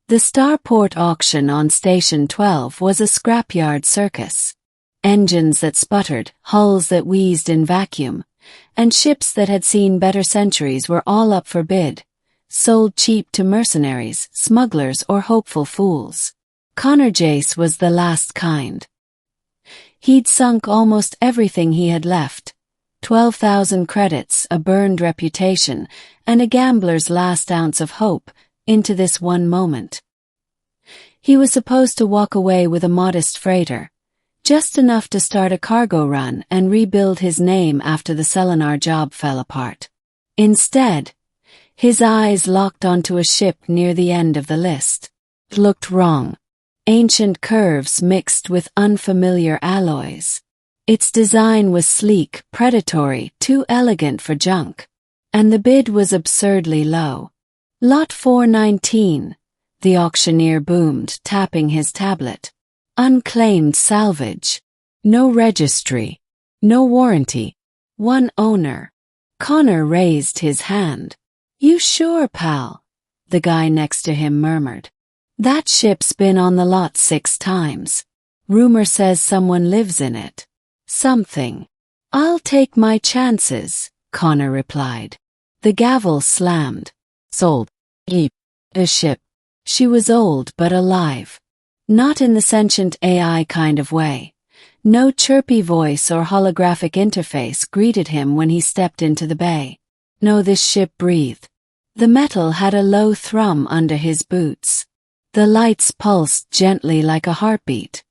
The starport auction on Station 12 was a scrapyard circus. Engines that sputtered, hulls that wheezed in vacuum, and ships that had seen better centuries were all up for bid, sold cheap to mercenaries, smugglers, or hopeful fools. Connor Jace was the last kind. He'd sunk almost everything he had left, 12,000 credits, a burned reputation, and a gambler's last ounce of hope, into this one moment. He was supposed to walk away with a modest freighter, just enough to start a cargo run and rebuild his name after the Selenar job fell apart. Instead, his eyes locked onto a ship near the end of the list. It looked wrong. Ancient curves mixed with unfamiliar alloys. Its design was sleek, predatory, too elegant for junk. And the bid was absurdly low. Lot 419, the auctioneer boomed, tapping his tablet. Unclaimed salvage. No registry. No warranty. One owner. Connor raised his hand. "You sure, pal?" the guy next to him murmured. "That ship's been on the lot 6 times. Rumor says someone lives in it. Something." "I'll take my chances," Connor replied. The gavel slammed. "Sold. Eep. A ship." She was old but alive. Not in the sentient AI kind of way. No chirpy voice or holographic interface greeted him when he stepped into the bay. No, this ship breathed. The metal had a low thrum under his boots. The lights pulsed gently like a heartbeat.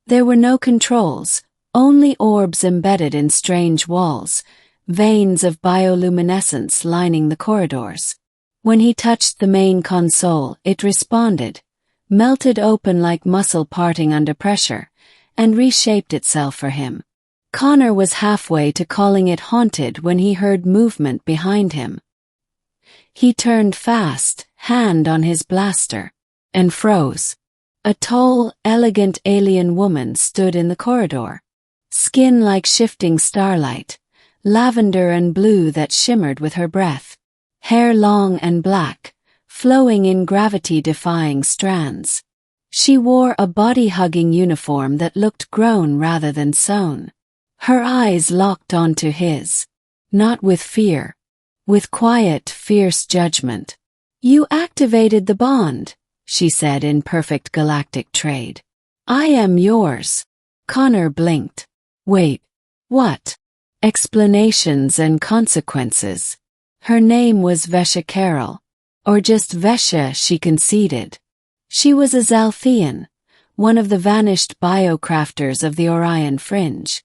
There were no controls, only orbs embedded in strange walls, veins of bioluminescence lining the corridors. When he touched the main console, it responded, melted open like muscle parting under pressure, and reshaped itself for him. Connor was halfway to calling it haunted when he heard movement behind him. He turned fast, hand on his blaster, and froze. A tall, elegant alien woman stood in the corridor. Skin like shifting starlight, lavender and blue that shimmered with her breath. Hair long and black, flowing in gravity-defying strands. She wore a body-hugging uniform that looked grown rather than sewn. Her eyes locked onto his. Not with fear. With quiet, fierce judgment. "You activated the bond," she said in perfect galactic trade. "I am yours." Connor blinked. "Wait. What?" Explanations and consequences. Her name was Vesha Carroll. Or just Vesha, she conceded. She was a Zalthian, one of the vanished biocrafters of the Orion Fringe.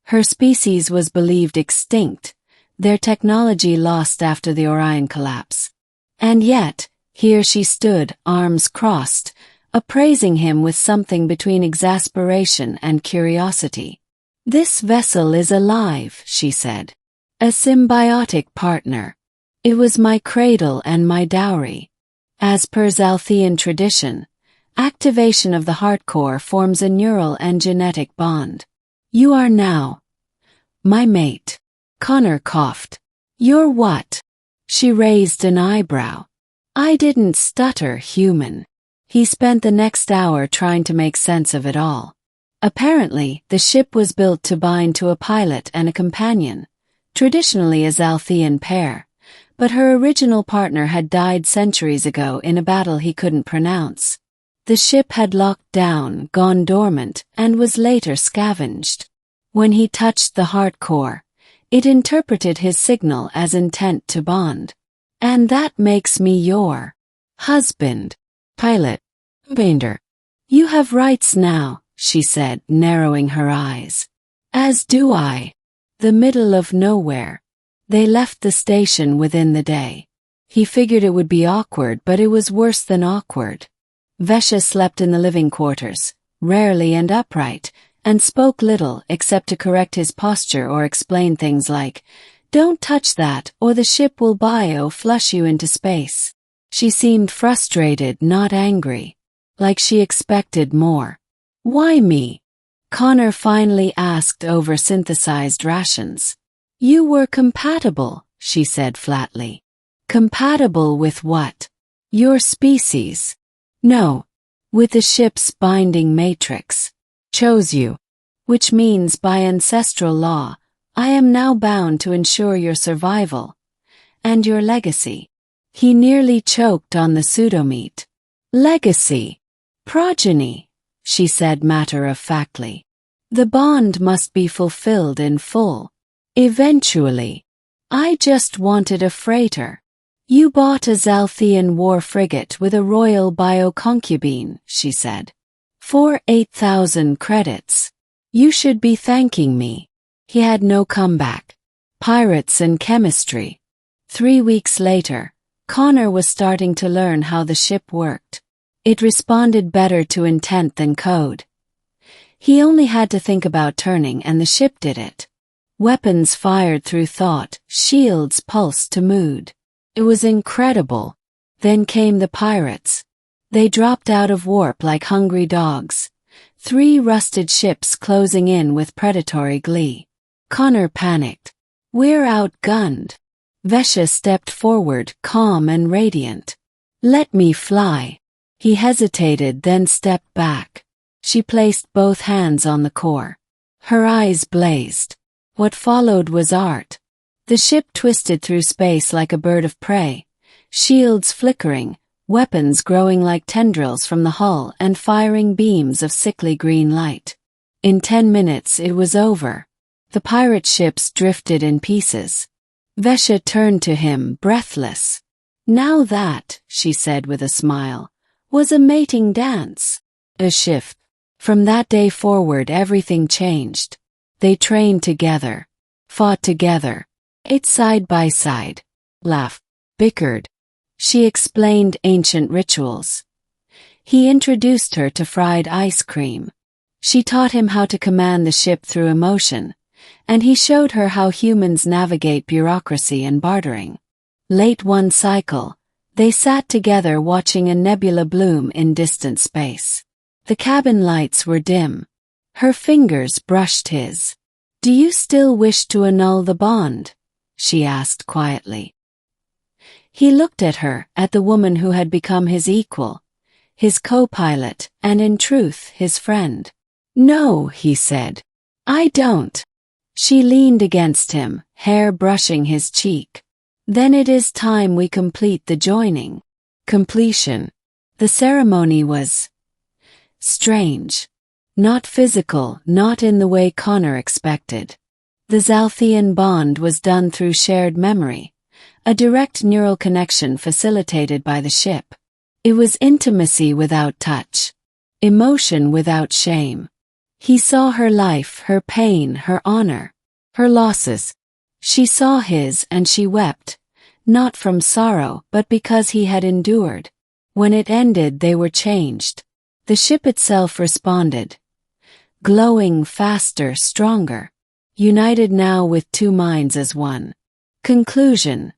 Her species was believed extinct, their technology lost after the Orion collapse. And yet, here she stood, arms crossed, appraising him with something between exasperation and curiosity. "This vessel is alive," she said. "A symbiotic partner. It was my cradle and my dowry. As per Zalthian tradition, activation of the heart core forms a neural and genetic bond. You are now my mate." Connor coughed. "You're what?" She raised an eyebrow. "I didn't stutter, human." He spent the next hour trying to make sense of it all. Apparently, the ship was built to bind to a pilot and a companion, traditionally a Zalthian pair. But her original partner had died centuries ago in a battle he couldn't pronounce. The ship had locked down, gone dormant, and was later scavenged. When he touched the heart core, it interpreted his signal as intent to bond. "And that makes me your husband, pilot, Bander. You have rights now," she said, narrowing her eyes. "As do I." The middle of nowhere. They left the station within the day. He figured it would be awkward, but it was worse than awkward. Vesha slept in the living quarters, rarely and upright, and spoke little except to correct his posture or explain things like, "Don't touch that, or the ship will bio-flush you into space." She seemed frustrated, not angry. Like she expected more. "Why me?" Connor finally asked over synthesized rations. "You were compatible," she said flatly. "Compatible with what?" "Your species." No. With the ship's binding matrix. Chose you. Which means by ancestral law, I am now bound to ensure your survival. And your legacy. He nearly choked on the pseudomeat. Legacy. Progeny, she said matter-of-factly. The bond must be fulfilled in full. Eventually. I just wanted a freighter. You bought a Zalthian war frigate with a royal bio-concubine, she said. For 8,000 credits. You should be thanking me. He had no comeback. Pirates and chemistry. 3 weeks later, Connor was starting to learn how the ship worked. It responded better to intent than code. He only had to think about turning and the ship did it. Weapons fired through thought, shields pulsed to mood. It was incredible. Then came the pirates. They dropped out of warp like hungry dogs. 3 rusted ships closing in with predatory glee. Connor panicked. We're outgunned. Vesha stepped forward, calm and radiant. Let me fly. He hesitated, then stepped back. She placed both hands on the core. Her eyes blazed. What followed was art. The ship twisted through space like a bird of prey, shields flickering, weapons growing like tendrils from the hull and firing beams of sickly green light. In 10 minutes it was over. The pirate ships drifted in pieces. Vesha turned to him, breathless. Now that, she said with a smile, was a mating dance. A shift. From that day forward everything changed. They trained together, fought together, ate side by side, laughed, bickered. She explained ancient rituals. He introduced her to fried ice cream. She taught him how to command the ship through emotion, and he showed her how humans navigate bureaucracy and bartering. Late one cycle, they sat together watching a nebula bloom in distant space. The cabin lights were dim. Her fingers brushed his. Do you still wish to annul the bond? She asked quietly. He looked at her, at the woman who had become his equal, his co-pilot, and in truth, his friend. No, he said. I don't. She leaned against him, hair brushing his cheek. Then it is time we complete the joining. Completion. The ceremony was strange. Not physical, not in the way Connor expected. The Zalthian bond was done through shared memory, a direct neural connection facilitated by the ship. It was intimacy without touch, emotion without shame. He saw her life, her pain, her honor, her losses. She saw his and she wept, not from sorrow but because he had endured. When it ended they were changed. The ship itself responded. Glowing, faster, stronger. United now with 2 minds as one. Conclusion.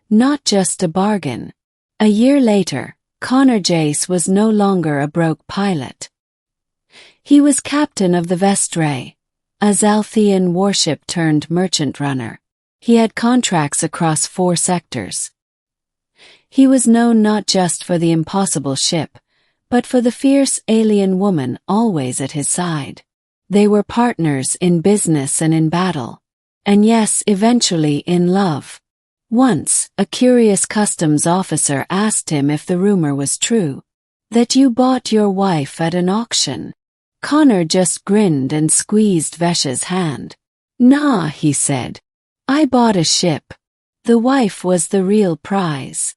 Not just a bargain. A year later, Connor Jace was no longer a broke pilot. He was captain of the Vestre, a Zalthian warship turned merchant runner. He had contracts across 4 sectors. He was known not just for the impossible ship, but for the fierce alien woman always at his side. They were partners in business and in battle. And yes, eventually in love. Once, a curious customs officer asked him if the rumor was true. That you bought your wife at an auction. Connor just grinned and squeezed Vesha's hand. Nah, he said. I bought a ship. The wife was the real prize.